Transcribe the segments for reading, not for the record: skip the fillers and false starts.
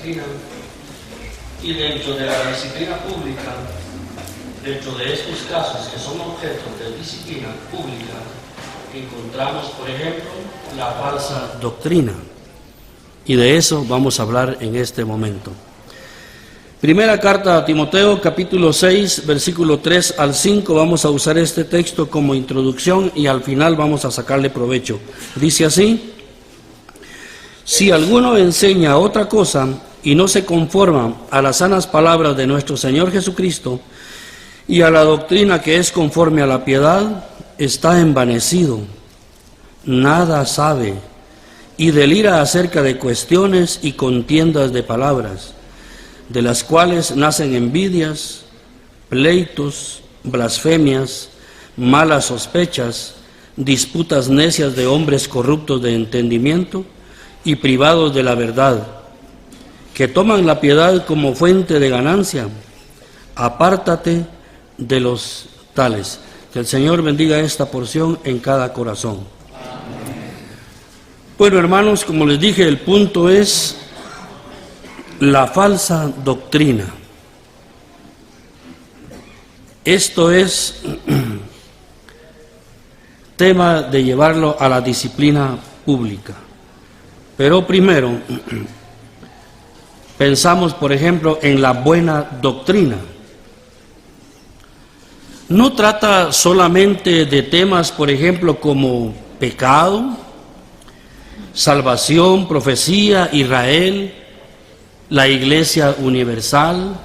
disciplina. Y dentro de la disciplina pública, dentro de estos casos que son objeto de disciplina pública, encontramos, por ejemplo, la falsa doctrina. Y de eso vamos a hablar en este momento. Primera carta a Timoteo, capítulo 6, versículo 3 al 5. Vamos a usar este texto como introducción y al final vamos a sacarle provecho. Dice así: si alguno enseña otra cosa y no se conforma a las sanas palabras de nuestro Señor Jesucristo y a la doctrina que es conforme a la piedad, está envanecido, nada sabe y delira acerca de cuestiones y contiendas de palabras, de las cuales nacen envidias, pleitos, blasfemias, malas sospechas, disputas necias de hombres corruptos de entendimiento y privados de la verdad, que toman la piedad como fuente de ganancia. Apártate de los tales. Que el Señor bendiga esta porción en cada corazón. Bueno, hermanos, como les dije, el punto es la falsa doctrina. Esto es tema de llevarlo a la disciplina pública. Pero primero, pensamos, por ejemplo, en la buena doctrina. No trata solamente de temas, por ejemplo, como pecado, salvación, profecía, Israel, la iglesia universal,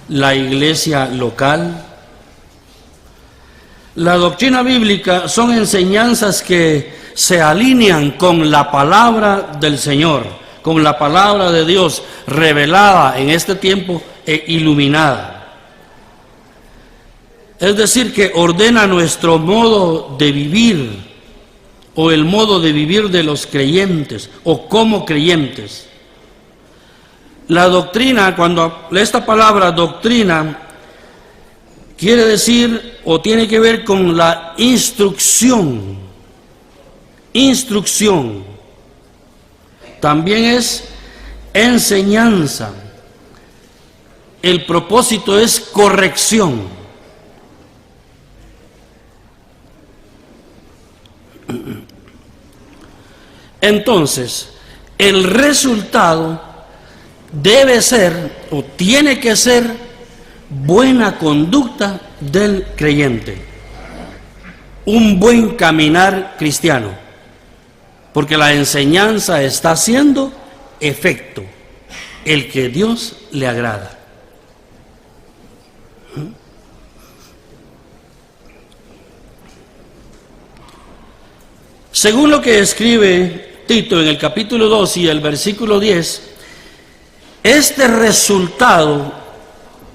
la iglesia local. La doctrina bíblica son enseñanzas que se alinean con la palabra del Señor, con la palabra de Dios revelada en este tiempo e iluminada. Es decir, que ordena nuestro modo de vivir o el modo de vivir de los creyentes o como creyentes. La doctrina, cuando esta palabra doctrina quiere decir o tiene que ver con la instrucción. Instrucción. También es enseñanza. El propósito es corrección. Entonces, el resultado debe ser o tiene que ser buena conducta del creyente, un buen caminar cristiano, porque la enseñanza está haciendo efecto, el que Dios le agrada. Según lo que escribe Tito en el capítulo 2 y el versículo 10, este resultado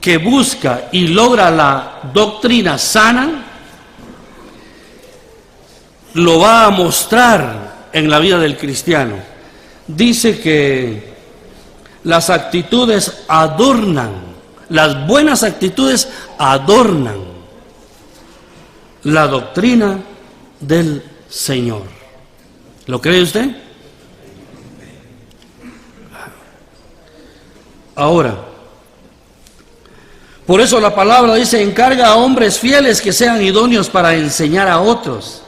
que busca y logra la doctrina sana, lo va a mostrar en la vida del cristiano. Dice que las actitudes adornan, las buenas actitudes adornan la doctrina del Señor. ¿Lo cree usted? Ahora, por eso la palabra dice: encarga a hombres fieles que sean idóneos para enseñar a otros.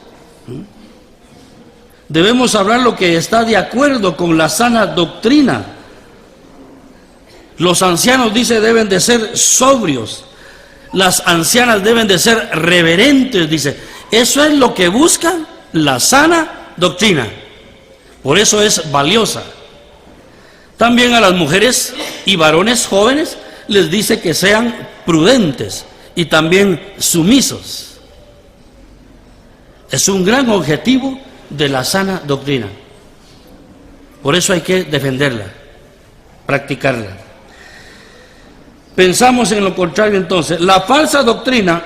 Debemos hablar lo que está de acuerdo con la sana doctrina. Los ancianos, dice, deben de ser sobrios. Las ancianas deben de ser reverentes, dice. Eso es lo que busca la sana doctrina. Por eso es valiosa. También a las mujeres y varones jóvenes les dice que sean prudentes y también sumisos. Es un gran objetivo de la sana doctrina. Por eso hay que defenderla, practicarla. Pensamos en lo contrario entonces. La falsa doctrina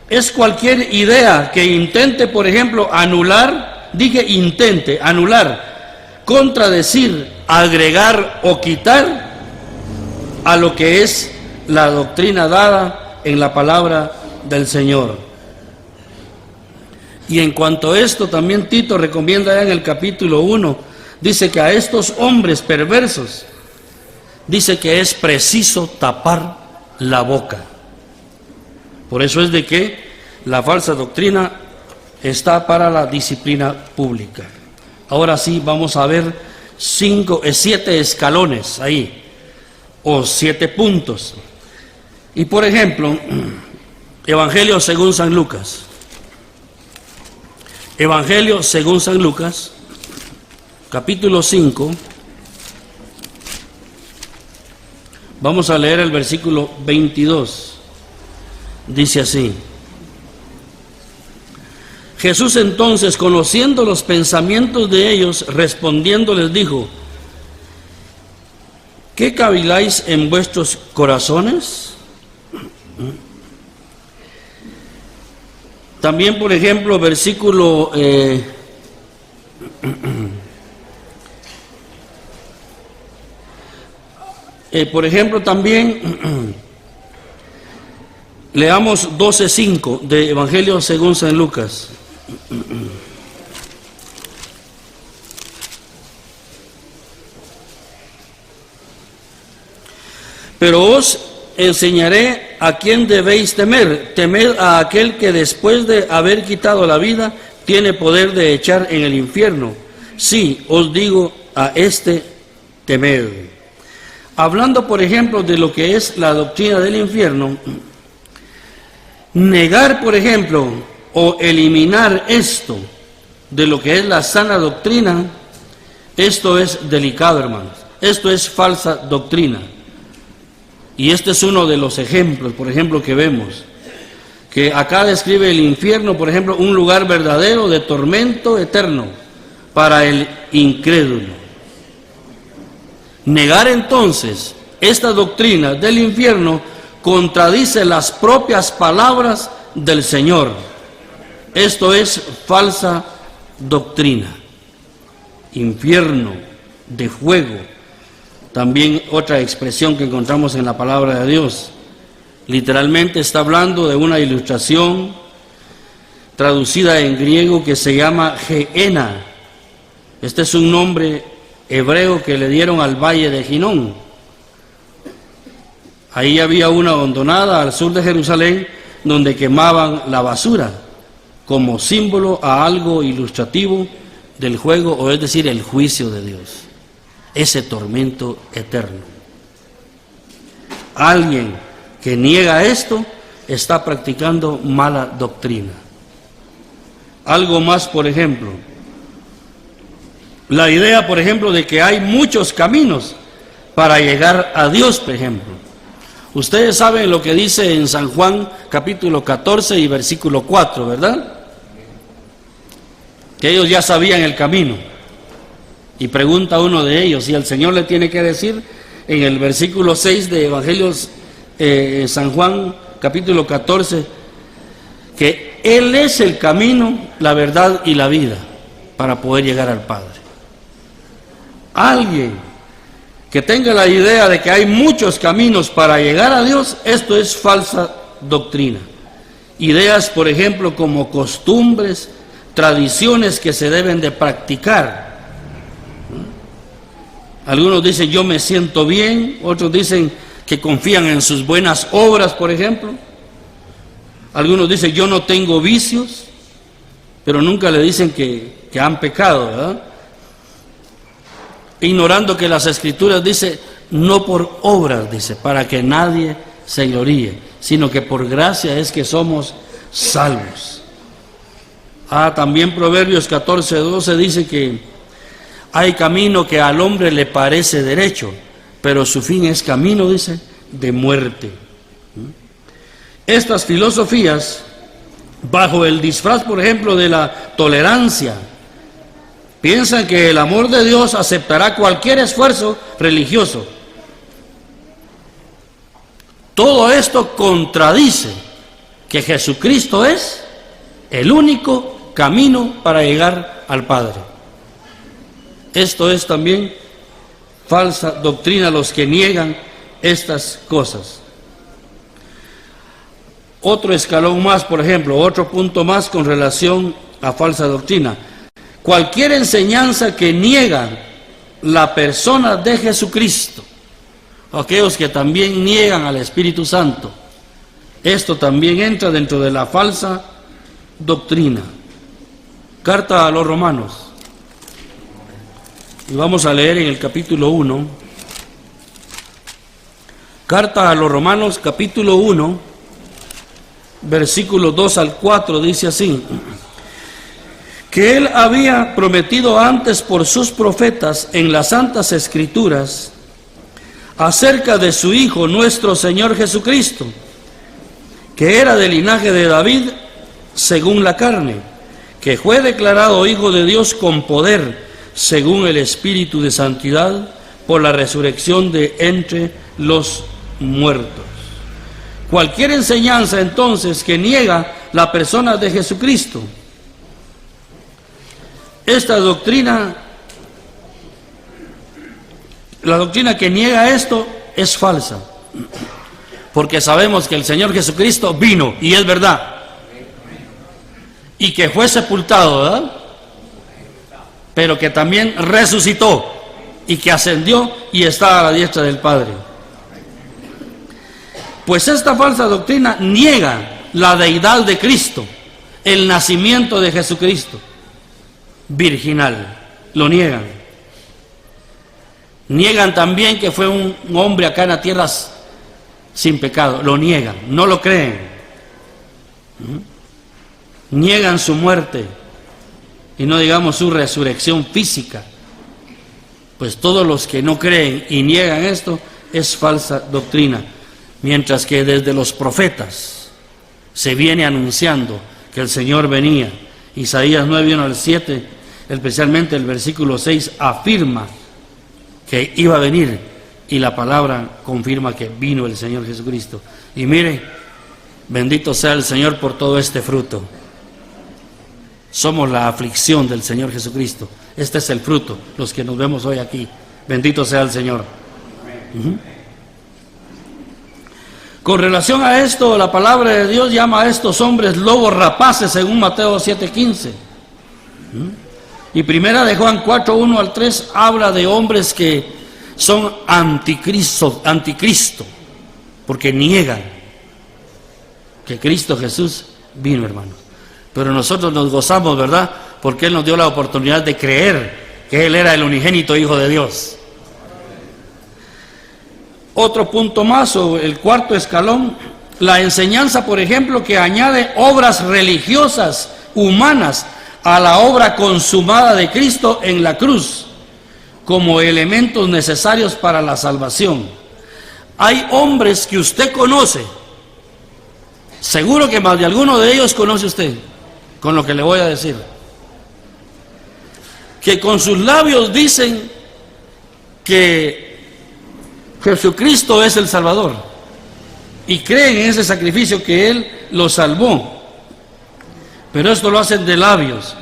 es cualquier idea que intente, por ejemplo, anular, dije intente, anular, contradecir, agregar o quitar a lo que es la doctrina dada en la palabra del Señor. Y en cuanto a esto, también Tito recomienda ya en el capítulo 1, dice que a estos hombres perversos dice que es preciso tapar la boca. Por eso es de que la falsa doctrina está para la disciplina pública. Ahora sí, vamos a ver 7 escalones ahí, o 7 puntos. Y por ejemplo, Evangelio según San Lucas. Evangelio según San Lucas, capítulo 5. Vamos a leer el versículo 22. Dice así: Jesús entonces, conociendo los pensamientos de ellos, respondiendo les dijo: ¿qué caviláis en vuestros corazones? También, por ejemplo, versículo por ejemplo, también leamos 12:5 de Evangelio según San Lucas. Pero os enseñaré a quién debéis temer. Temed a aquel que después de haber quitado la vida tiene poder de echar en el infierno. Sí, os digo, a este temed. Hablando, por ejemplo, de lo que es la doctrina del infierno, negar, por ejemplo, o eliminar esto de lo que es la sana doctrina, esto es delicado, hermanos. Esto es falsa doctrina. Y este es uno de los ejemplos, por ejemplo, que vemos. Que acá describe el infierno, por ejemplo, un lugar verdadero de tormento eterno para el incrédulo. Negar entonces esta doctrina del infierno contradice las propias palabras del Señor. Esto es falsa doctrina. Infierno de fuego. También otra expresión que encontramos en la palabra de Dios. Literalmente está hablando de una ilustración traducida en griego que se llama Gehenna. Este es un nombre hebreo que le dieron al valle de Ginón. Ahí había una hondonada al sur de Jerusalén donde quemaban la basura como símbolo a algo ilustrativo del juego, o es decir, el juicio de Dios, ese tormento eterno. Alguien que niega esto está practicando mala doctrina. Algo más, por ejemplo, la idea, por ejemplo, de que hay muchos caminos para llegar a Dios, por ejemplo. Ustedes saben lo que dice en San Juan capítulo 14 y versículo 4, ¿verdad? Que ellos ya sabían el camino. Y pregunta uno de ellos, y el Señor le tiene que decir en el versículo 6 de Evangelios San Juan capítulo 14, que Él es el camino, la verdad y la vida para poder llegar al Padre. Alguien que tenga la idea de que hay muchos caminos para llegar a Dios, esto es falsa doctrina. Ideas, por ejemplo, como costumbres, tradiciones que se deben de practicar. Algunos dicen yo me siento bien, otros dicen que confían en sus buenas obras, por ejemplo. Algunos dicen yo no tengo vicios, pero nunca le dicen que han pecado, ¿verdad? Ignorando que las Escrituras dice no por obras, dice, para que nadie se gloríe, sino que por gracia es que somos salvos. También Proverbios 14:12 dice que hay camino que al hombre le parece derecho, pero su fin es camino, dice, de muerte. Estas filosofías, bajo el disfraz, por ejemplo, de la tolerancia, piensan que el amor de Dios aceptará cualquier esfuerzo religioso. Todo esto contradice que Jesucristo es el único camino para llegar al Padre. Esto es también falsa doctrina, los que niegan estas cosas. Otro escalón más, por ejemplo, otro punto más con relación a falsa doctrina. Cualquier enseñanza que niega la persona de Jesucristo aquellos que también niegan al Espíritu Santo. Esto también entra dentro de la falsa doctrina. Carta a los Romanos. Y vamos a leer en el capítulo 1. Carta a los Romanos, capítulo 1, versículos 2 al 4, dice así: que Él había prometido antes por sus profetas en las Santas Escrituras acerca de su Hijo, nuestro Señor Jesucristo, que era del linaje de David según la carne, que fue declarado Hijo de Dios con poder según el Espíritu de santidad por la resurrección de entre los muertos. Cualquier enseñanza entonces que niega la persona de Jesucristo, esta doctrina, la doctrina que niega esto es falsa, porque sabemos que el Señor Jesucristo vino, y es verdad, y que fue sepultado, ¿verdad? Pero que también resucitó y que ascendió y está a la diestra del Padre. Pues esta falsa doctrina niega la deidad de Cristo, el nacimiento de Jesucristo virginal, lo niegan. Niegan también que fue un hombre acá en la tierra sin pecado, lo niegan, no lo creen. Niegan su muerte y no digamos su resurrección física. Pues todos los que no creen y niegan esto es falsa doctrina, mientras que desde los profetas se viene anunciando que el Señor venía. Isaías 9, 1 al 7, especialmente el versículo 6, afirma que iba a venir, y la palabra confirma que vino el Señor Jesucristo. Y mire, bendito sea el Señor por todo este fruto. Somos la aflicción del Señor Jesucristo. Este es el fruto, los que nos vemos hoy aquí. Bendito sea el Señor. Con relación a esto, la palabra de Dios llama a estos hombres lobos rapaces, según Mateo 7:15. Y primera de Juan 4, 1 al 3 habla de hombres que son anticristo, porque niegan que Cristo Jesús vino, hermanos. Pero nosotros nos gozamos, ¿verdad? Porque Él nos dio la oportunidad de creer que Él era el unigénito Hijo de Dios. Otro punto más, o el cuarto escalón, la enseñanza, por ejemplo, que añade obras religiosas humanas a la obra consumada de Cristo en la cruz como elementos necesarios para la salvación. Hay hombres que usted conoce, seguro que más de alguno de ellos conoce usted, con lo que le voy a decir, que con sus labios dicen que Jesucristo es el Salvador y creen en ese sacrificio que Él los salvó, pero esto lo hacen de labios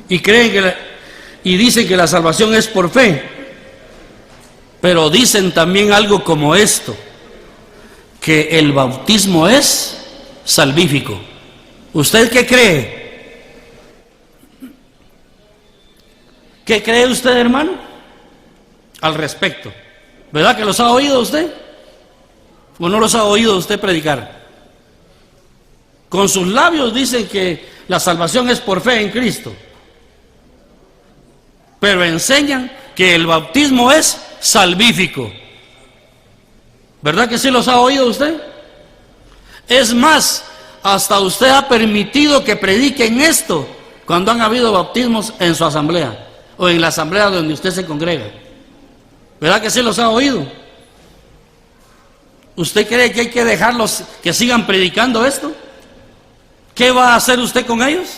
y creen y dicen que la salvación es por fe, pero dicen también algo como esto, que el bautismo es salvífico. ¿Usted qué cree? ¿Qué cree usted, hermano, al respecto? ¿Verdad que los ha oído usted? ¿O no los ha oído usted predicar? Con sus labios dicen que la salvación es por fe en Cristo, pero enseñan que el bautismo es salvífico. ¿Verdad que sí los ha oído usted? Es más, hasta usted ha permitido que prediquen esto cuando han habido bautismos en su asamblea o en la asamblea donde usted se congrega. ¿Verdad que sí los ha oído? ¿Usted cree que hay que dejarlos que sigan predicando esto? ¿Qué va a hacer usted con ellos?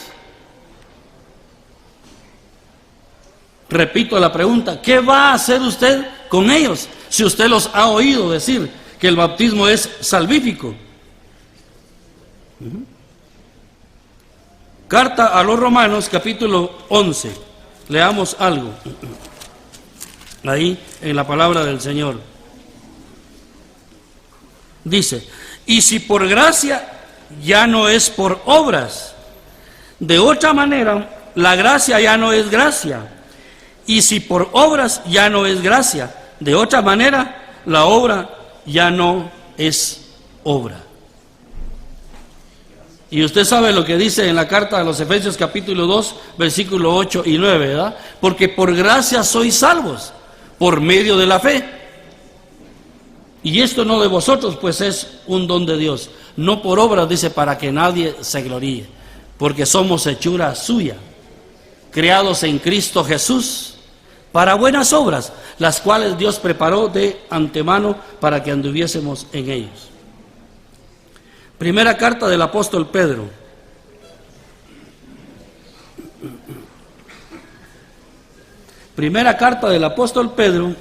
Repito la pregunta, ¿qué va a hacer usted con ellos si usted los ha oído decir que el bautismo es salvífico? Carta a los Romanos, capítulo 11. Leamos algo ahí en la palabra del Señor. Dice: y si por gracia, ya no es por obras. De otra manera, la gracia ya no es gracia. Y si por obras, ya no es gracia. De otra manera, la obra ya no es obra. Y usted sabe lo que dice en la carta a los Efesios capítulo 2, versículo 8 y 9, ¿verdad? Porque por gracia sois salvos, por medio de la fe. Y esto no de vosotros, pues es un don de Dios. No por obras, dice, para que nadie se gloríe. Porque somos hechura suya, creados en Cristo Jesús, para buenas obras, las cuales Dios preparó de antemano para que anduviésemos en ellos. Primera carta del apóstol Pedro. Primera carta del apóstol Pedro,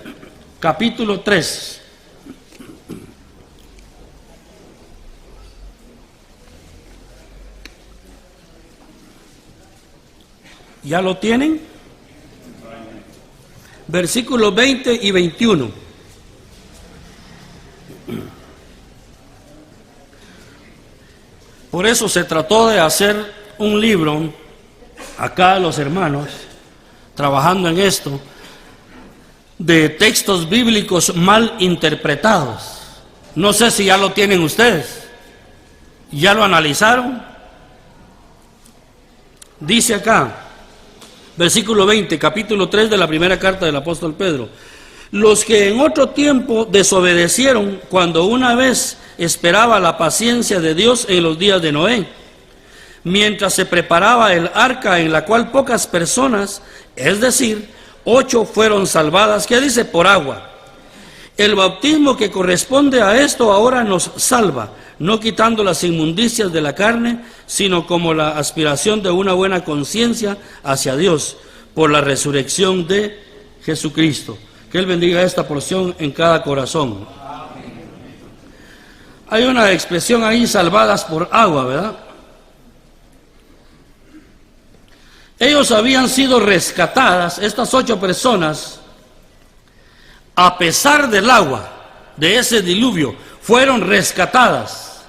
capítulo 3. ¿Ya lo tienen? Versículos 20 y 21. Por eso se trató de hacer un libro, acá los hermanos, trabajando en esto, de textos bíblicos mal interpretados. No sé si ya lo tienen ustedes. ¿Ya lo analizaron? Dice acá, versículo 20, capítulo 3 de la primera carta del apóstol Pedro: los que en otro tiempo desobedecieron cuando una vez esperaba la paciencia de Dios en los días de Noé, mientras se preparaba el arca en la cual pocas personas, es decir, 8 fueron salvadas, ¿qué dice? Por agua. El bautismo que corresponde a esto ahora nos salva, no quitando las inmundicias de la carne, sino como la aspiración de una buena conciencia hacia Dios, por la resurrección de Jesucristo. Que Él bendiga esta porción en cada corazón. Hay una expresión ahí, salvadas por agua, ¿verdad? Ellos habían sido rescatadas, estas 8 personas, a pesar del agua, de ese diluvio, fueron rescatadas.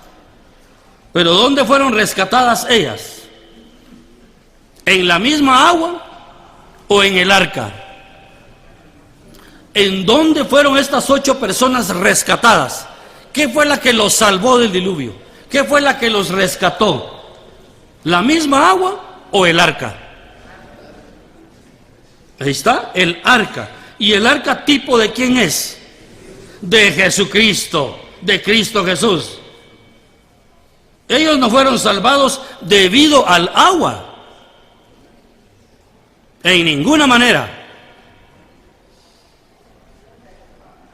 ¿Pero dónde fueron rescatadas ellas? ¿En la misma agua o en el arca? ¿En dónde fueron estas 8 personas rescatadas? ¿Qué fue la que los salvó del diluvio? ¿Qué fue la que los rescató? ¿La misma agua o el arca? Ahí está, el arca. ¿Y el arca tipo de quién es? De Jesucristo, de Cristo Jesús. Ellos no fueron salvados debido al agua, en ninguna manera,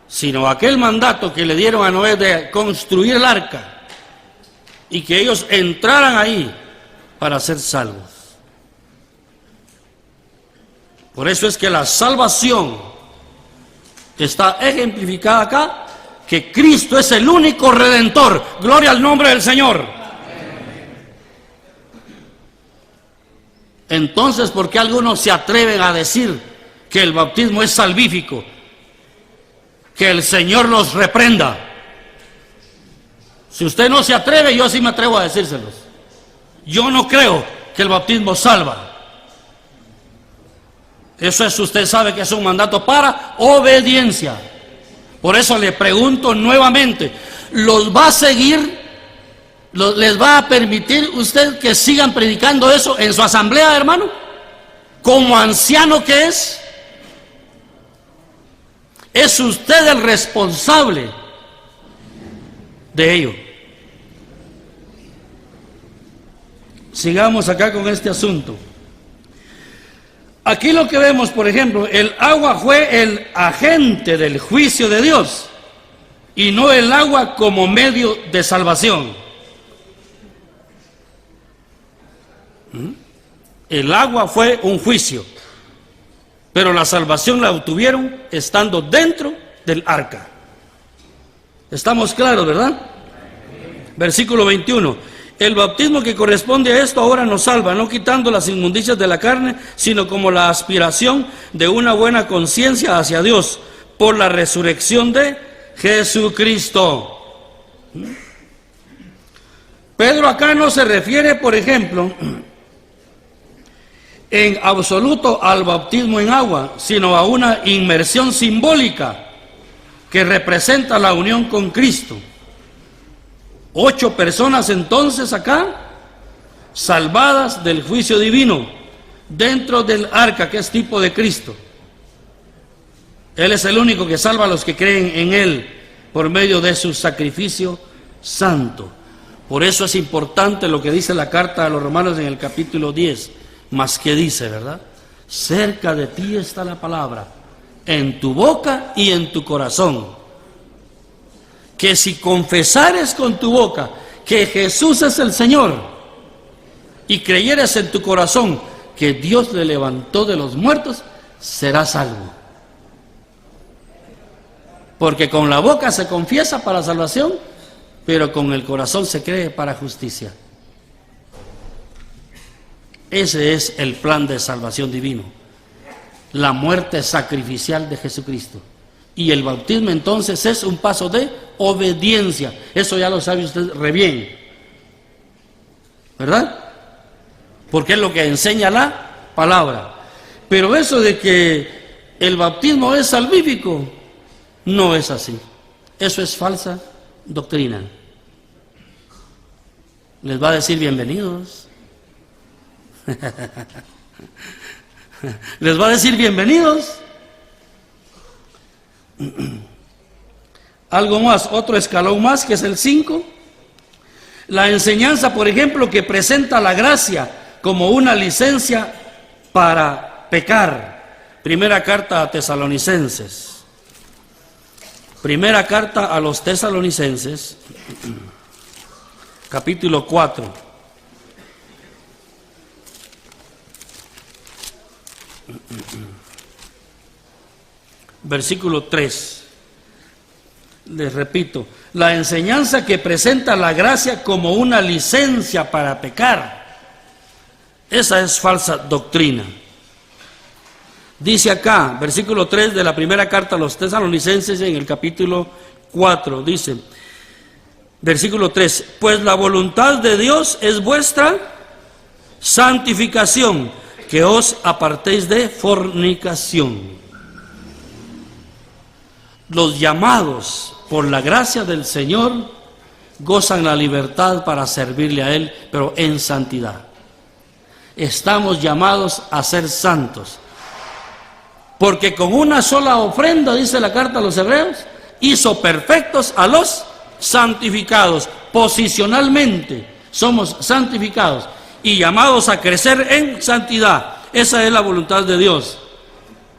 sino aquel mandato que le dieron a Noé de construir el arca y que ellos entraran ahí para ser salvos. Por eso es que la salvación está ejemplificada acá, que Cristo es el único redentor. Gloria al nombre del Señor. Entonces, ¿por qué algunos se atreven a decir que el bautismo es salvífico? Que el Señor los reprenda. Si usted no se atreve, yo sí me atrevo a decírselos. Yo no creo que el bautismo salva. Eso es, usted sabe que es un mandato para obediencia. Por eso le pregunto nuevamente, ¿los va a seguir? ¿Les va a permitir usted que sigan predicando eso en su asamblea, hermano? Como anciano que es usted el responsable de ello. Sigamos acá con este asunto. Aquí lo que vemos, por ejemplo, el agua fue el agente del juicio de Dios y no el agua como medio de salvación. El agua fue un juicio, pero la salvación la obtuvieron estando dentro del arca. ¿Estamos claros, verdad? Versículo 21. El bautismo que corresponde a esto ahora nos salva, no quitando las inmundicias de la carne, sino como la aspiración de una buena conciencia hacia Dios, por la resurrección de Jesucristo. Pedro acá no se refiere, por ejemplo, en absoluto al bautismo en agua, sino a una inmersión simbólica que representa la unión con Cristo. 8 personas entonces acá, salvadas del juicio divino, dentro del arca, que es tipo de Cristo. Él es el único que salva a los que creen en Él por medio de su sacrificio santo. Por eso es importante lo que dice la carta a los Romanos en el capítulo 10, más que dice, ¿verdad? Cerca de ti está la palabra, en tu boca y en tu corazón. Que si confesares con tu boca que Jesús es el Señor y creyeres en tu corazón que Dios le levantó de los muertos, serás salvo. Porque con la boca se confiesa para salvación, pero con el corazón se cree para justicia. Ese es el plan de salvación divino, la muerte sacrificial de Jesucristo. Y el bautismo entonces es un paso de obediencia. Eso ya lo sabe usted re bien, ¿verdad? Porque es lo que enseña la palabra. Pero eso de que el bautismo es salvífico, no es así. Eso es falsa doctrina. Les va a decir bienvenidos. Les va a decir bienvenidos. Algo más, otro escalón más, que es el 5. La enseñanza, por ejemplo, que presenta la gracia como una licencia para pecar. Primera carta a Tesalonicenses. Primera carta a los Tesalonicenses, capítulo 4. Versículo 3. Les repito, la enseñanza que presenta la gracia como una licencia para pecar, esa es falsa doctrina. Dice acá, versículo 3 de la primera carta a los Tesalonicenses en el capítulo 4, dice, versículo 3, pues la voluntad de Dios es vuestra santificación, que os apartéis de fornicación. Los llamados por la gracia del Señor gozan la libertad para servirle a Él, pero en santidad. Estamos llamados a ser santos. Porque con una sola ofrenda, dice la carta a los Hebreos, hizo perfectos a los santificados. Posicionalmente somos santificados y llamados a crecer en santidad. Esa es la voluntad de Dios.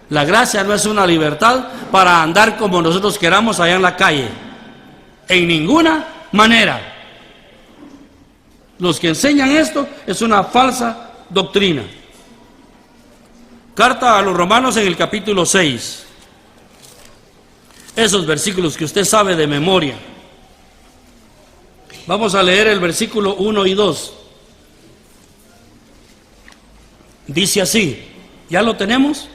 La gracia no es una libertad para andar como nosotros queramos allá en la calle. En ninguna manera. Los que enseñan esto es una falsa doctrina. Carta a los Romanos en el capítulo 6. Esos versículos que usted sabe de memoria. Vamos a leer el versículo 1 y 2. Dice así, ¿ya lo tenemos?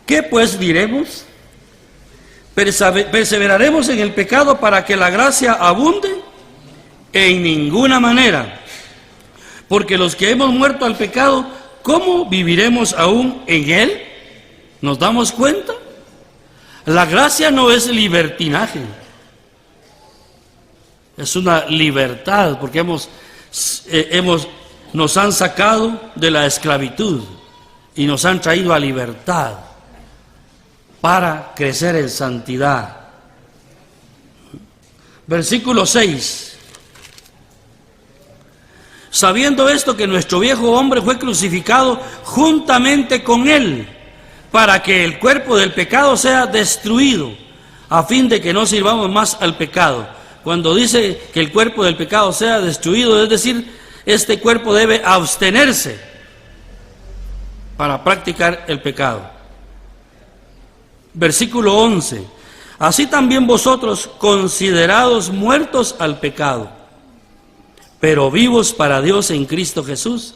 ¿Qué pues diremos? ¿Perseveraremos en el pecado para que la gracia abunde? En ninguna manera. Porque los que hemos muerto al pecado, ¿cómo viviremos aún en él? ¿Nos damos cuenta? La gracia no es libertinaje. Es una libertad, porque nos han sacado de la esclavitud y nos han traído a libertad para crecer en santidad. Versículo 6. Sabiendo esto, que nuestro viejo hombre fue crucificado juntamente con él, para que el cuerpo del pecado sea destruido, a fin de que no sirvamos más al pecado. Cuando dice que el cuerpo del pecado sea destruido, es decir, este cuerpo debe abstenerse para practicar el pecado. Versículo 11. Así también vosotros, considerados muertos al pecado, pero vivos para Dios en Cristo Jesús,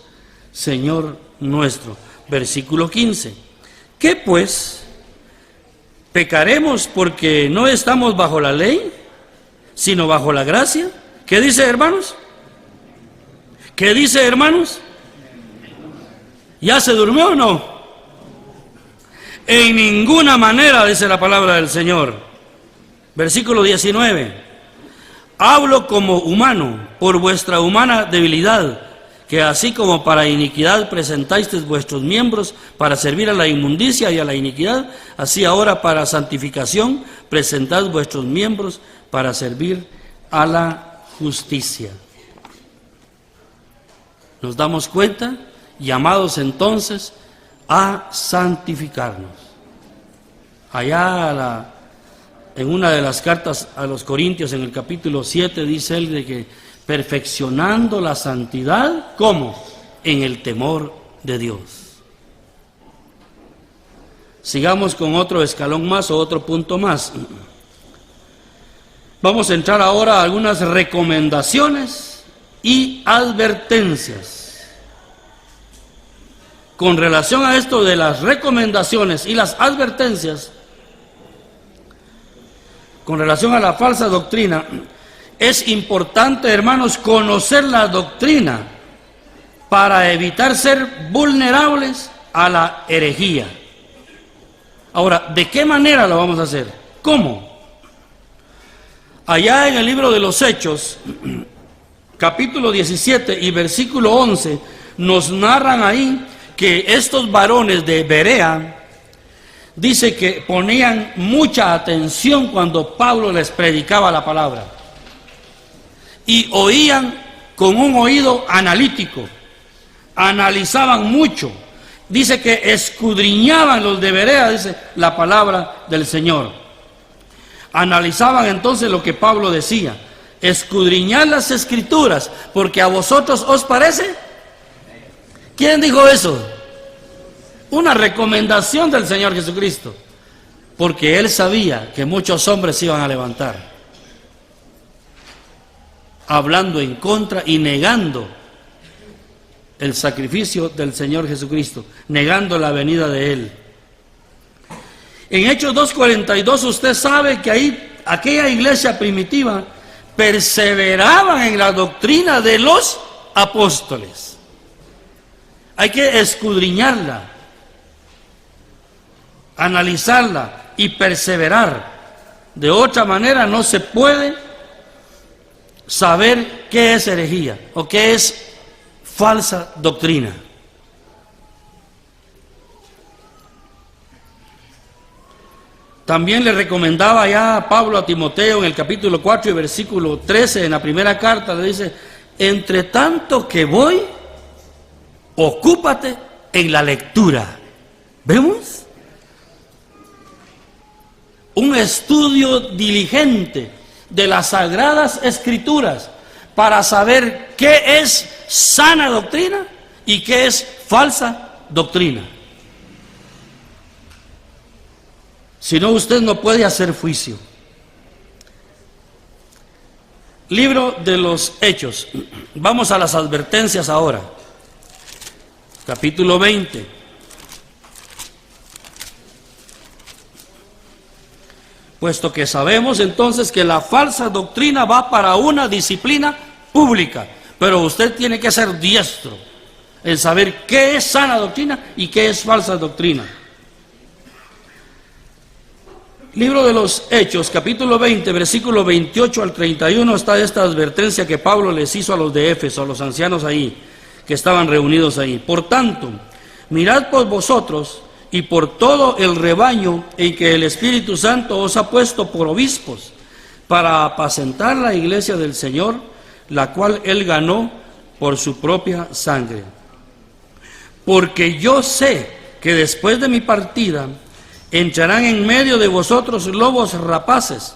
Señor nuestro. Versículo 15. ¿Qué pues? ¿Pecaremos porque no estamos bajo la ley, sino bajo la gracia? ¿Qué dice, hermanos? ¿Qué dice, hermanos? ¿Ya se durmió o no? En ninguna manera, dice la palabra del Señor. Versículo 19. Hablo como humano, por vuestra humana debilidad, que así como para iniquidad presentáis vuestros miembros para servir a la inmundicia y a la iniquidad, así ahora para santificación presentad vuestros miembros para servir a la justicia. Nos damos cuenta, llamados entonces a santificarnos. Allá en una de las cartas a los Corintios, en el capítulo 7, dice él de que perfeccionando la santidad, ¿cómo? En el temor de Dios. Sigamos con otro escalón más o otro punto más. Vamos a entrar ahora a algunas recomendaciones y advertencias. Con relación a esto de las recomendaciones y las advertencias, con relación a la falsa doctrina, es importante, hermanos, conocer la doctrina para evitar ser vulnerables a la herejía. Ahora, ¿de qué manera lo vamos a hacer? ¿Cómo? Allá en el libro de los Hechos, capítulo 17 y versículo 11, nos narran ahí que estos varones de Berea, dice que ponían mucha atención cuando Pablo les predicaba la palabra y oían con un oído analítico, analizaban mucho. Dice que escudriñaban los de Berea, dice la palabra del Señor. Analizaban entonces lo que Pablo decía. Escudriñad las Escrituras, porque a vosotros os parece. ¿Quién dijo eso? Una recomendación del Señor Jesucristo, porque Él sabía que muchos hombres se iban a levantar, hablando en contra y negando el sacrificio del Señor Jesucristo, negando la venida de Él. En Hechos 2:42 usted sabe que ahí aquella iglesia primitiva perseveraban en la doctrina de los apóstoles. Hay que escudriñarla, analizarla y perseverar. De otra manera no se puede saber qué es herejía o qué es falsa doctrina. También le recomendaba ya Pablo a Timoteo en el capítulo 4 y versículo 13, en la primera carta, le dice: entre tanto que voy, ocúpate en la lectura. ¿Vemos? Un estudio diligente de las Sagradas Escrituras para saber qué es sana doctrina y qué es falsa doctrina. Si no, usted no puede hacer juicio. Libro de los Hechos. Vamos a las advertencias ahora. Capítulo 20. Puesto que sabemos entonces que la falsa doctrina va para una disciplina pública, pero usted tiene que ser diestro en saber qué es sana doctrina y qué es falsa doctrina. Libro de los Hechos, capítulo 20, versículo 28 al 31, está esta advertencia que Pablo les hizo a los de Éfeso, a los ancianos ahí, que estaban reunidos ahí. Por tanto, mirad por vosotros y por todo el rebaño en que el Espíritu Santo os ha puesto por obispos, para apacentar la iglesia del Señor, la cual Él ganó por su propia sangre. Porque yo sé que después de mi partida entrarán en medio de vosotros lobos rapaces,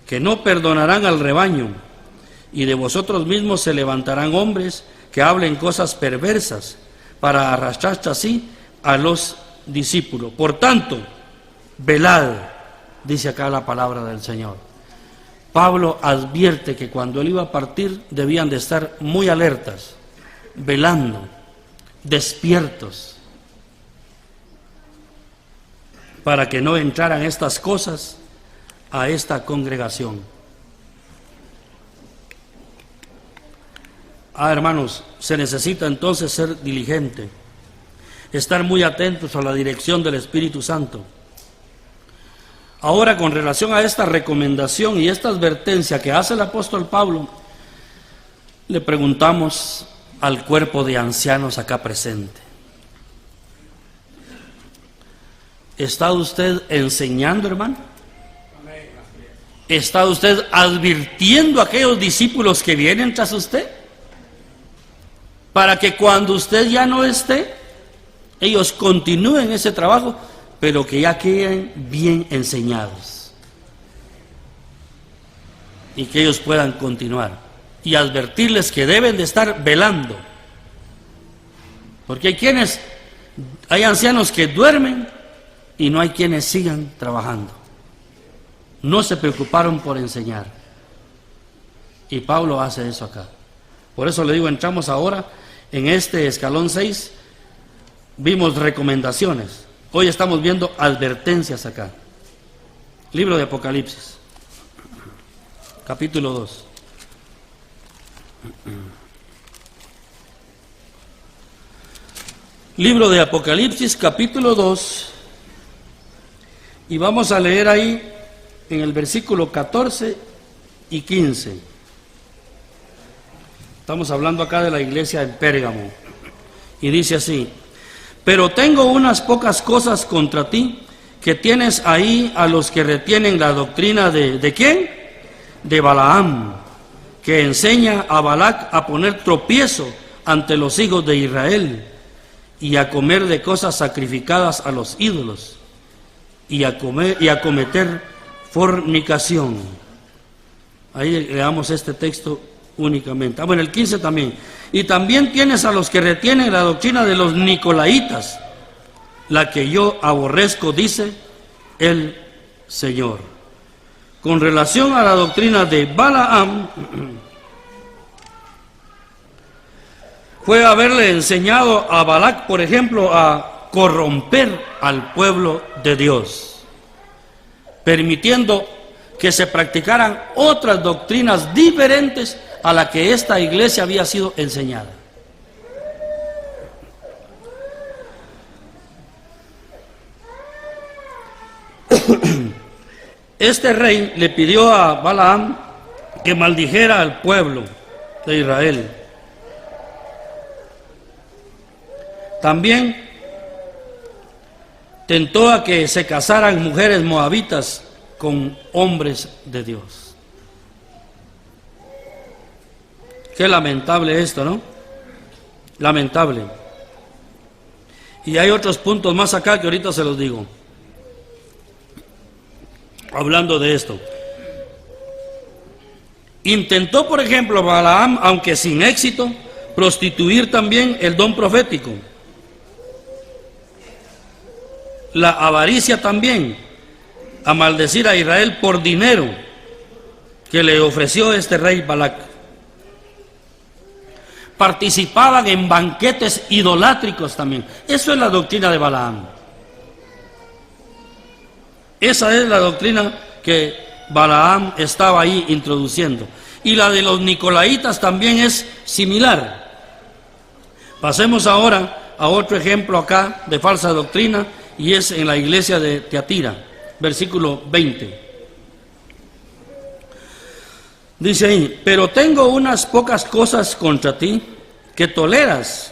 que no perdonarán al rebaño, y de vosotros mismos se levantarán hombres que hablen cosas perversas, para arrastrar así a los discípulos. Por tanto, velad, dice acá la palabra del Señor. Pablo advierte que cuando él iba a partir debían de estar muy alertas, velando, despiertos, para que no entraran estas cosas a esta congregación. Hermanos, se necesita entonces ser diligente. estar muy atentos a la dirección del Espíritu Santo. Ahora, con relación a esta recomendación y esta advertencia que hace el apóstol Pablo, le preguntamos al cuerpo de ancianos acá presente: ¿está usted enseñando, hermano? ¿Está usted advirtiendo a aquellos discípulos que vienen tras usted? Para que cuando usted ya no esté, ellos continúen ese trabajo, pero que ya queden bien enseñados y que ellos puedan continuar, y advertirles que deben de estar velando, porque hay ancianos que duermen y no hay quienes sigan trabajando. No se preocuparon por enseñar, y Pablo hace eso acá. Por eso le digo, entramos ahora en este escalón 6, vimos recomendaciones, hoy estamos viendo advertencias acá. Libro de Apocalipsis, capítulo 2. Libro de Apocalipsis, capítulo 2, y vamos a leer ahí en el versículo 14 y 15. Estamos hablando acá de la iglesia en Pérgamo, y dice así: pero tengo unas pocas cosas contra ti, que tienes ahí a los que retienen la doctrina ¿de quién? De Balaam, que enseña a Balac a poner tropiezo ante los hijos de Israel, y a comer de cosas sacrificadas a los ídolos, y a cometer fornicación. Ahí leamos este texto únicamente. Bueno, el 15 también. Y también tienes a los que retienen la doctrina de los nicolaitas, la que yo aborrezco, dice el Señor. Con relación a la doctrina de Balaam, fue haberle enseñado a Balac, por ejemplo, a corromper al pueblo de Dios, permitiendo que se practicaran otras doctrinas diferentes a la que esta iglesia había sido enseñada. Este rey le pidió a Balaam que maldijera al pueblo de Israel. También tentó a que se casaran mujeres moabitas con hombres de Dios. Qué lamentable esto, ¿no? Lamentable. Y hay otros puntos más acá que ahorita se los digo, hablando de esto. Intentó, por ejemplo, Balaam, aunque sin éxito, prostituir también el don profético. La avaricia también, a maldecir a Israel por dinero que le ofreció este rey Balac. Participaban en banquetes idolátricos también. Eso es la doctrina de Balaam. Esa es la doctrina que Balaam estaba ahí introduciendo. Y la de los nicolaitas también es similar. Pasemos ahora a otro ejemplo acá de falsa doctrina, y es en la iglesia de Teatira, versículo 20. Dice ahí: pero tengo unas pocas cosas contra ti, que toleras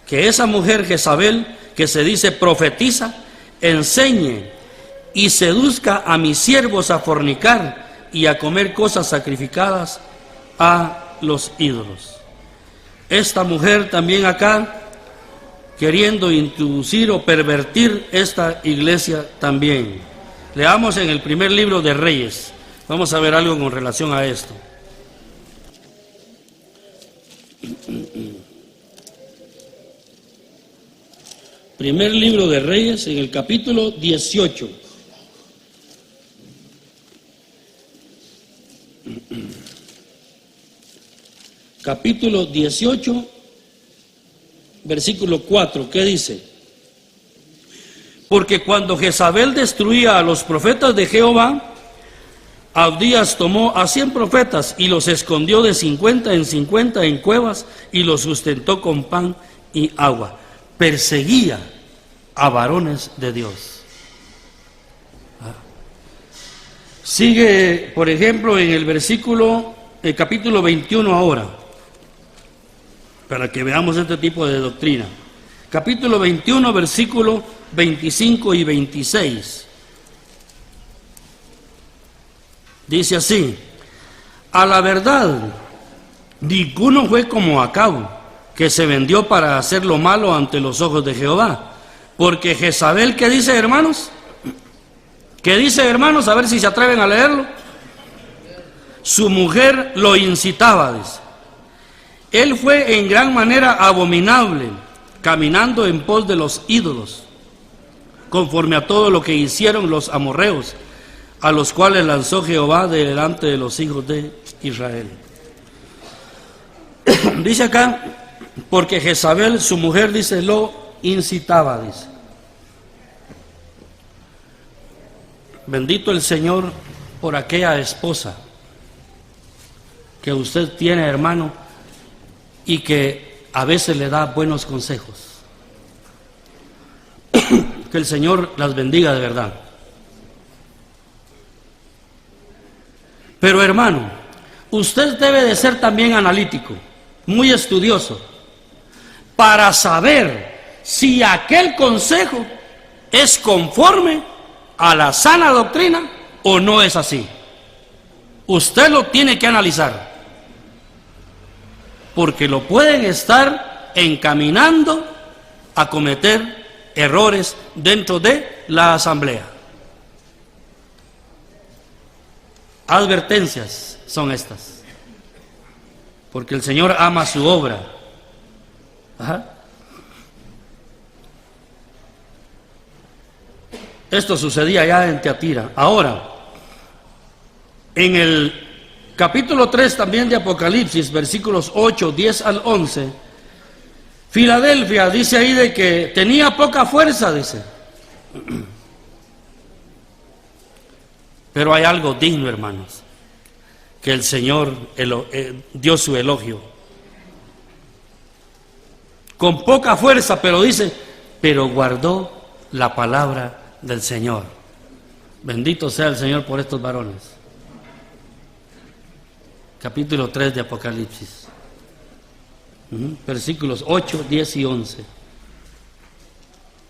que esa mujer Jezabel, que se dice profetiza, enseñe y seduzca a mis siervos a fornicar y a comer cosas sacrificadas a los ídolos. Esta mujer también acá, queriendo introducir o pervertir esta iglesia también. Leamos en el primer libro de Reyes. Vamos a ver algo con relación a esto. Primer libro de Reyes, en el capítulo 18. Capítulo 18, versículo 4, ¿qué dice? Porque cuando Jezabel destruía a los profetas de Jehová, Abdías tomó a 100 profetas y los escondió de 50 en 50 en cuevas y los sustentó con pan y agua. Perseguía a varones de Dios. Sigue, por ejemplo, en el capítulo 21 ahora, para que veamos este tipo de doctrina. Capítulo 21, versículo 25 y 26. Dice así: a la verdad, ninguno fue como Acab, que se vendió para hacer lo malo ante los ojos de Jehová. Porque Jezabel, ¿qué dice, hermanos? ¿Qué dice, hermanos? A ver si se atreven a leerlo. Su mujer lo incitaba, dice. Él fue en gran manera abominable, caminando en pos de los ídolos, conforme a todo lo que hicieron los amorreos, a los cuales lanzó Jehová delante de los hijos de Israel. Dice acá, porque Jezabel, su mujer, dice, lo incitaba, dice. Bendito el Señor por aquella esposa que usted tiene, hermano, y que a veces le da buenos consejos. Que el Señor las bendiga de verdad. Pero, hermano, usted debe de ser también analítico, muy estudioso, para saber si aquel consejo es conforme a la sana doctrina o no es así. Usted lo tiene que analizar, porque lo pueden estar encaminando a cometer errores dentro de la asamblea. Advertencias son estas, porque el Señor ama su obra. Esto sucedía ya en Teatira. Ahora, en el capítulo 3 también de Apocalipsis, versículos 8, 10 al 11, Filadelfia dice ahí de que tenía poca fuerza, dice. Pero hay algo digno, hermanos, que el Señor dio su elogio. Con poca fuerza, pero dice, pero guardó la palabra del Señor. Bendito sea el Señor por estos varones. Capítulo 3 de Apocalipsis, versículos 8, 10 y 11.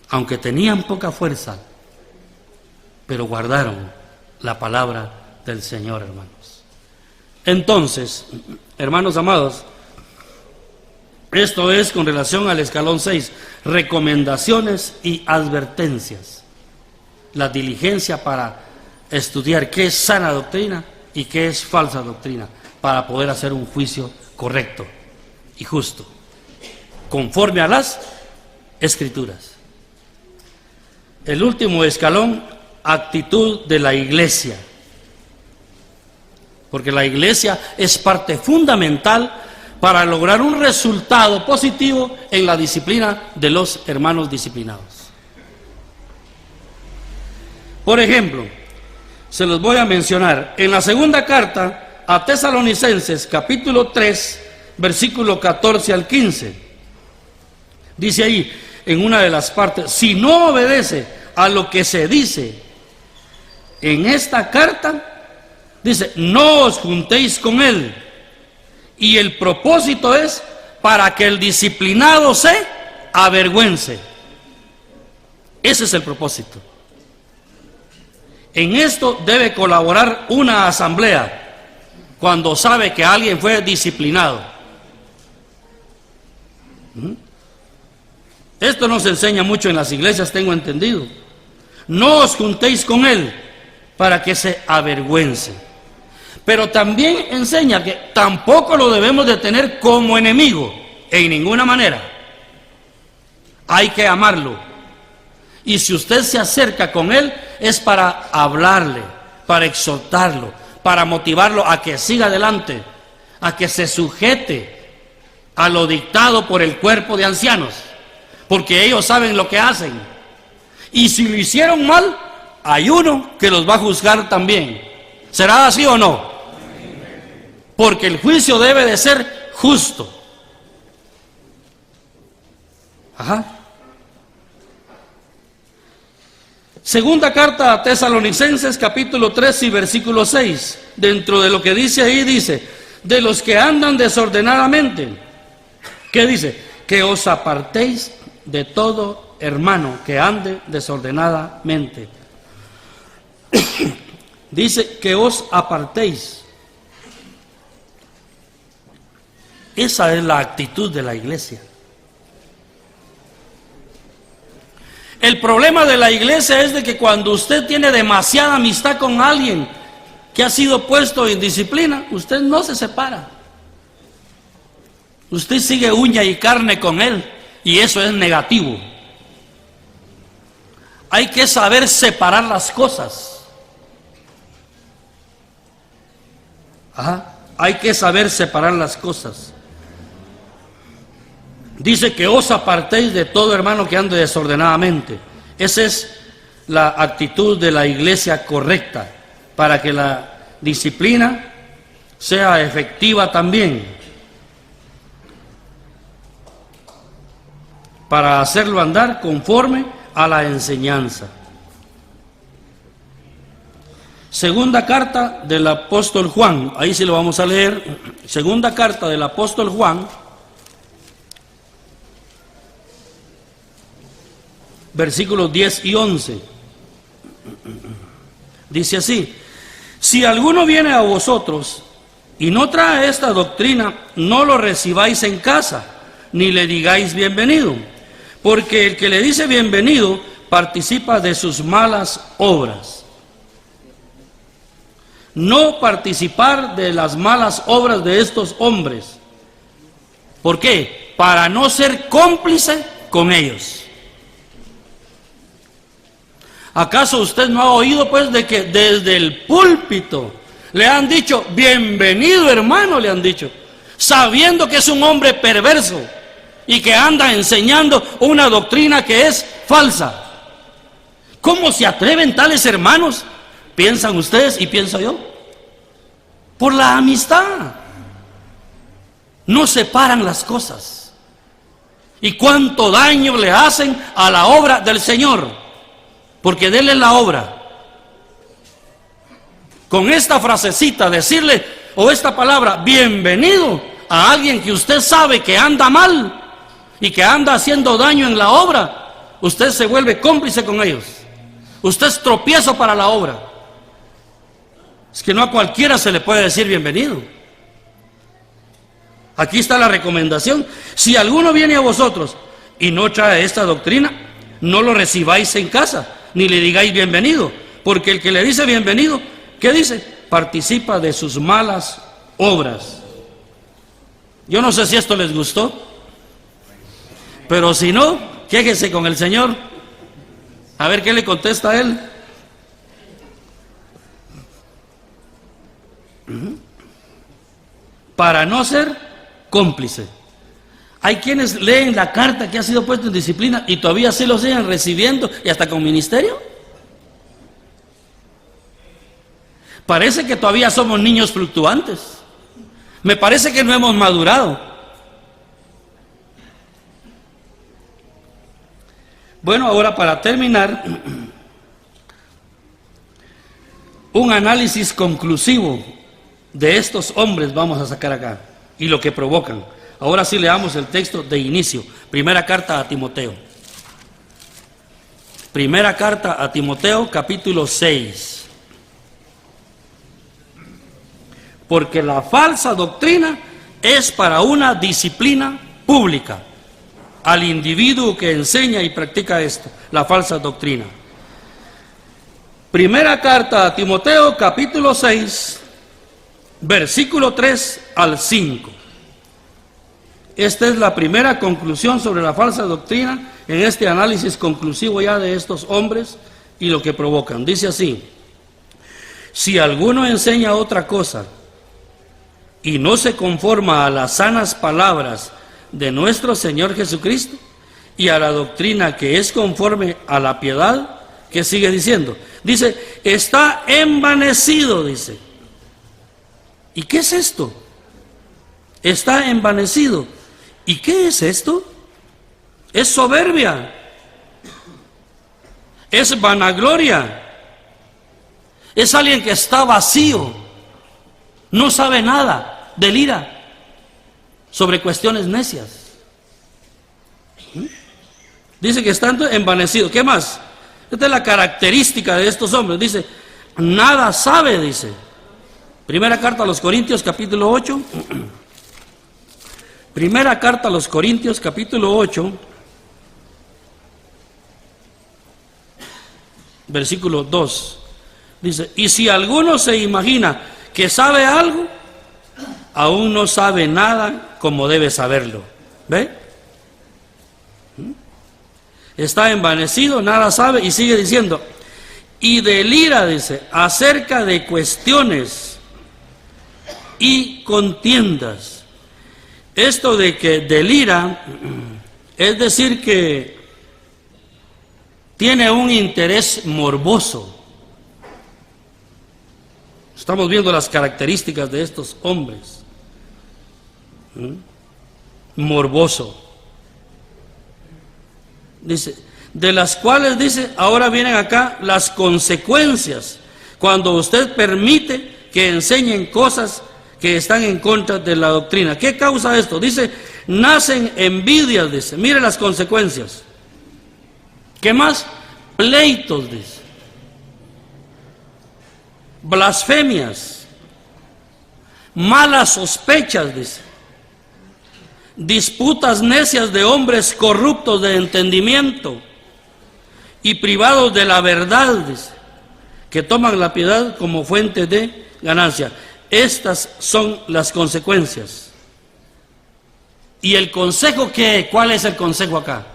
Aunque tenían poca fuerza, pero guardaron la palabra del Señor, hermanos. Entonces, hermanos amados, esto es con relación al escalón 6, recomendaciones y advertencias. La diligencia para estudiar qué es sana doctrina y qué es falsa doctrina, para poder hacer un juicio correcto y justo, conforme a las Escrituras. El último escalón, actitud de la iglesia, porque la iglesia es parte fundamental para lograr un resultado positivo en la disciplina de los hermanos disciplinados. Por ejemplo, se los voy a mencionar en la segunda carta a Tesalonicenses, capítulo 3, versículo 14 al 15. Dice ahí, en una de las partes, si no obedece a lo que se dice en esta carta, dice, no os juntéis con él. Y el propósito es para que el disciplinado se avergüence. Ese es el propósito. En esto debe colaborar una asamblea cuando sabe que alguien fue disciplinado. Esto no se enseña mucho en las iglesias, tengo entendido. No os juntéis con él para que se avergüence. Pero también enseña que tampoco lo debemos de tener como enemigo, en ninguna manera. Hay que amarlo. Y si usted se acerca con él, es para hablarle, para exhortarlo, para motivarlo a que siga adelante, a que se sujete a lo dictado por el cuerpo de ancianos, porque ellos saben lo que hacen. Y si lo hicieron mal, hay uno que los va a juzgar también. ¿Será así o no? Porque el juicio debe de ser justo. Segunda carta a Tesalonicenses, capítulo 3 y versículo 6. Dentro de lo que dice ahí, dice, de los que andan desordenadamente. ¿Qué dice? Que os apartéis de todo hermano que ande desordenadamente. Dice que os apartéis. Esa es la actitud de la iglesia. El problema de la iglesia es de que cuando usted tiene demasiada amistad con alguien que ha sido puesto en disciplina, usted no se separa. Usted sigue uña y carne con él, y eso es negativo. Hay que saber separar las cosas. Hay que saber separar las cosas. Dice que os apartéis de todo hermano que ande desordenadamente. Esa es la actitud de la iglesia correcta para que la disciplina sea efectiva también. Para hacerlo andar conforme a la enseñanza. Segunda carta del apóstol Juan, ahí sí lo vamos a leer. Segunda carta del apóstol Juan, versículos 10 y 11. Dice así: si alguno viene a vosotros y no trae esta doctrina, no lo recibáis en casa, ni le digáis bienvenido, porque el que le dice bienvenido participa de sus malas obras. No participar de las malas obras de estos hombres. ¿Por qué? Para no ser cómplice con ellos. ¿Acaso usted no ha oído pues de que desde el púlpito le han dicho bienvenido hermano, le han dicho, sabiendo que es un hombre perverso y que anda enseñando una doctrina que es falsa? ¿Cómo se atreven tales hermanos? ¿Piensan ustedes y pienso yo? Por la amistad. No separan las cosas. ¿Y cuánto daño le hacen a la obra del Señor? Porque de Él es la obra. Con esta frasecita, decirle, o esta palabra, bienvenido, a alguien que usted sabe que anda mal y que anda haciendo daño en la obra, usted se vuelve cómplice con ellos. Usted es tropiezo para la obra. Es que no a cualquiera se le puede decir bienvenido. Aquí está la recomendación: si alguno viene a vosotros y no trae esta doctrina, no lo recibáis en casa, ni le digáis bienvenido, porque el que le dice bienvenido, ¿qué dice? Participa de sus malas obras. Yo no sé si esto les gustó, pero si no, quéjese con el Señor, a ver qué le contesta a Él. Para no ser cómplice. Hay quienes leen la carta que ha sido puesta en disciplina y todavía se lo siguen recibiendo y hasta con ministerio. Parece que todavía somos niños fluctuantes. Me parece que no hemos madurado. Bueno, ahora para terminar, un análisis conclusivo de estos hombres vamos a sacar acá y lo que provocan. Ahora sí leamos el texto de inicio. Primera carta a Timoteo. Primera carta a Timoteo, capítulo 6. Porque la falsa doctrina es para una disciplina pública al individuo que enseña y practica esto, la falsa doctrina. Primera carta a Timoteo, capítulo 6, versículo 3 al 5. Esta es la primera conclusión sobre la falsa doctrina en este análisis conclusivo ya de estos hombres y lo que provocan. Dice así: si alguno enseña otra cosa y no se conforma a las sanas palabras de nuestro Señor Jesucristo y a la doctrina que es conforme a la piedad, ¿qué sigue diciendo? Dice, está envanecido, dice. ¿Y qué es esto? Está envanecido. ¿Y qué es esto? Es soberbia. es vanagloria. Es alguien que está vacío, no sabe nada, delira sobre cuestiones necias. Dice que están envanecidos. ¿Qué más? Esta es la característica de estos hombres. Dice, nada sabe, dice. Primera carta a los Corintios, capítulo 8. Primera carta a los Corintios, capítulo 8, versículo 2. Dice, y si alguno se imagina que sabe algo, aún no sabe nada como debe saberlo. ¿Ve? Está envanecido, nada sabe, y sigue diciendo, y delira, dice, acerca de cuestiones y contiendas. Esto de que delira, es decir que tiene un interés morboso. Estamos viendo las características de estos hombres. Morboso. Dice, de las cuales, dice, ahora vienen acá las consecuencias, cuando usted permite que enseñen cosas que están en contra de la doctrina. ¿Qué causa esto? Dice, nacen envidias, dice, mire las consecuencias. ¿Qué más? Pleitos, dice. Blasfemias, malas sospechas, dice, disputas necias de hombres corruptos de entendimiento y privados de la verdad, dice, que toman la piedad como fuente de ganancia. Estas son las consecuencias. ¿Y el consejo qué? ¿Cuál es el consejo acá?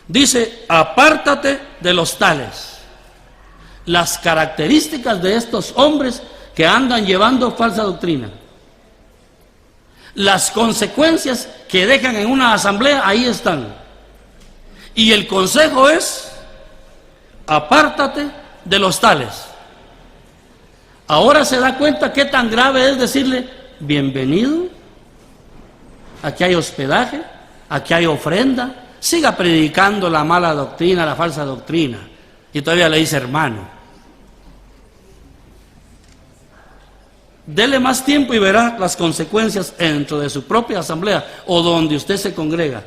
Dice, apártate de los tales. Las características de estos hombres que andan llevando falsa doctrina. Las consecuencias que dejan en una asamblea, ahí están. Y el consejo es, apártate de los tales. Ahora se da cuenta qué tan grave es decirle, bienvenido, aquí hay hospedaje, aquí hay ofrenda, siga predicando la mala doctrina, la falsa doctrina. Y todavía le dice hermano. Dele más tiempo y verá las consecuencias dentro de su propia asamblea o donde usted se congrega.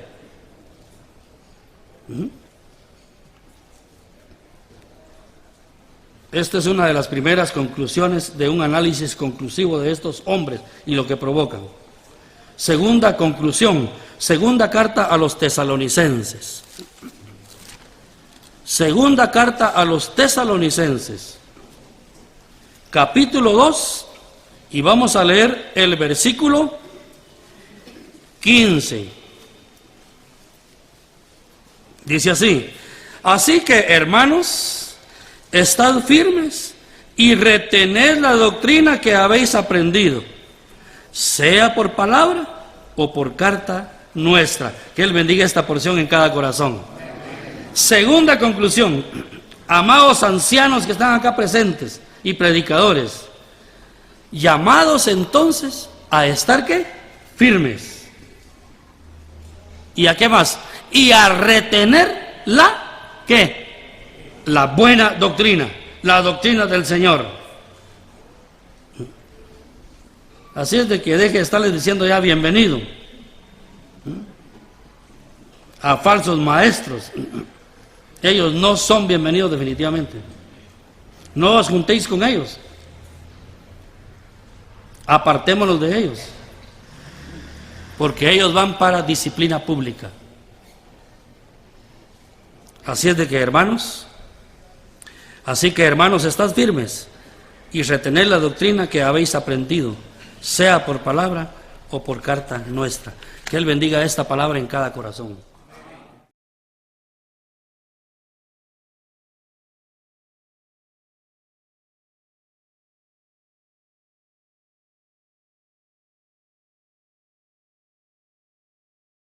Esta es una de las primeras conclusiones de un análisis conclusivo de estos hombres y lo que provocan. Segunda conclusión, segunda carta a los tesalonicenses. Segunda carta a los tesalonicenses, capítulo 2, y vamos a leer el versículo 15. Dice así, así que hermanos, estad firmes y retened la doctrina que habéis aprendido, sea por palabra o por carta nuestra. Que Él bendiga esta porción en cada corazón. Segunda conclusión, amados ancianos que están acá presentes y predicadores, llamados entonces a estar ¿qué? Firmes. ¿Y a qué más? Y a retener la ¿qué? La buena doctrina, la doctrina del Señor. Así es de que deje de estarles diciendo ya bienvenido a falsos maestros. Ellos no son bienvenidos definitivamente. No os juntéis con ellos. Apartémonos de ellos. Porque ellos van para disciplina pública. Así es de que hermanos, estad firmes y retened la doctrina que habéis aprendido, sea por palabra o por carta nuestra. Que Él bendiga esta palabra en cada corazón.